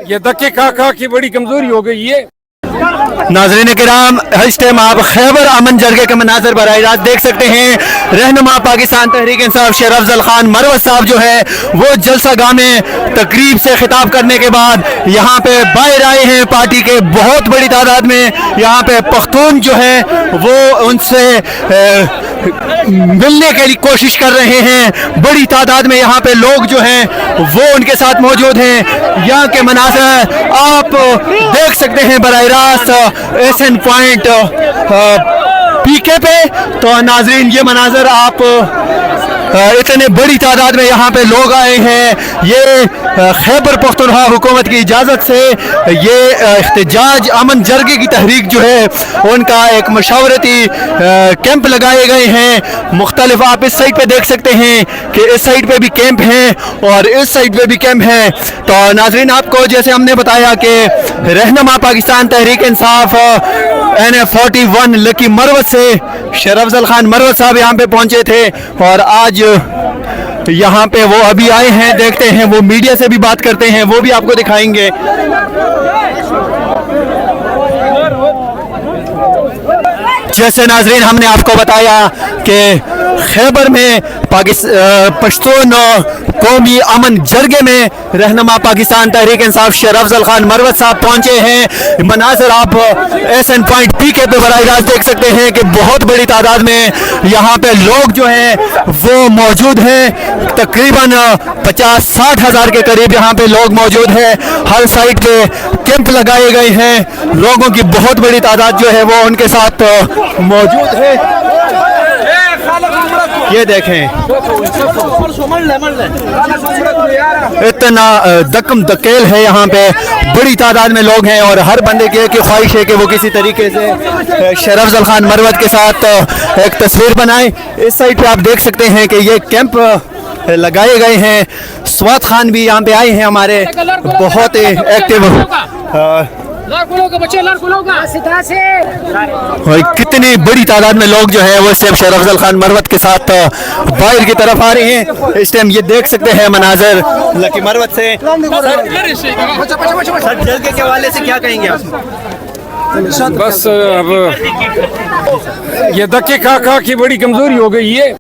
ये धक्के खा की बड़ी कमजोरी हो गई है। नाज़रीन किराम, इस टाइम आप खैबर अमन जरगे के मनाजर बराह रास्त देख सकते हैं। रहनुमा पाकिस्तान तहरीक इंसाफ शेर अफजल खान मरवत साहब जो है वो जलसा गाह में तकरीब से खिताब करने के बाद यहाँ पे बाहर आए हैं। पार्टी के बहुत बड़ी तादाद में यहाँ पे पख्तून जो है वो उनसे मिलने की कोशिश कर रहे हैं। बड़ी तादाद में यहाँ पे लोग जो हैं वो उनके साथ मौजूद हैं। यहाँ के मनाज़र आप देख सकते हैं बराह रास्त एसएन पॉइंट पीके पे। तो नाजरीन ये मनाजर आप इतने बड़ी तादाद में यहाँ पे लोग आए हैं। ये खैबर पख्तूनख्वा हुकूमत की इजाज़त से ये इख्तिजाज अमन जरगे की तहरीक जो है उनका एक मशावरती कैंप लगाए गए हैं। मुख्तलिफ आप इस साइड पे देख सकते हैं कि इस साइड पे भी कैंप हैं और इस साइड पे भी कैंप हैं। तो नाजरीन आपको जैसे हमने बताया कि रहनुमा पाकिस्तान तहरीक इंसाफ NF41 लकी मरवत से शेर अफजल खान मरवत साहब यहाँ पे पहुंचे थे और आज यहाँ पे वो अभी आए हैं। देखते हैं, वो मीडिया से भी बात करते हैं, वो भी आपको दिखाएंगे। जैसे नाजरीन हमने आपको बताया कि खैबर में पश्तून कौमी अमन जरगे में रहनुमा पाकिस्तान तहरीक इंसाफ शेर अफजल खान मरवत साहब पहुंचे हैं। मनाजर आप एसएन पॉइंट पीके पे बराह रास्त देख सकते हैं कि बहुत बड़ी तादाद में यहाँ पे लोग जो हैं वो मौजूद हैं। तकरीबन 50-60 हज़ार के करीब यहाँ पे लोग मौजूद हैं। हर साइड पे कैंप लगाए गए हैं। लोगों की बहुत बड़ी तादाद जो है वो उनके साथ मौजूद है। ये देखें इतना दकम दकेल है यहाँ पे, बड़ी तादाद में लोग हैं और हर बंदे की ख्वाहिश है कि वो किसी तरीके से शेर अफजल खान मरवत के साथ एक तस्वीर बनाए। इस साइड पे आप देख सकते हैं कि ये कैंप लगाए गए हैं। स्वात खान भी यहाँ पे आए हैं हमारे, बहुत एक्टिव। और कितनी बड़ी तादाद में लोग जो है वो शेर अफजल खान मरवत के साथ बाहर की तरफ आ रहे हैं। इस टाइम ये देख सकते हैं मनाजर लकी मरवत से। सर जरगे के हवाले से क्या कहेंगे आप? बस अब ये धक्के खा की बड़ी कमजोरी हो गई है।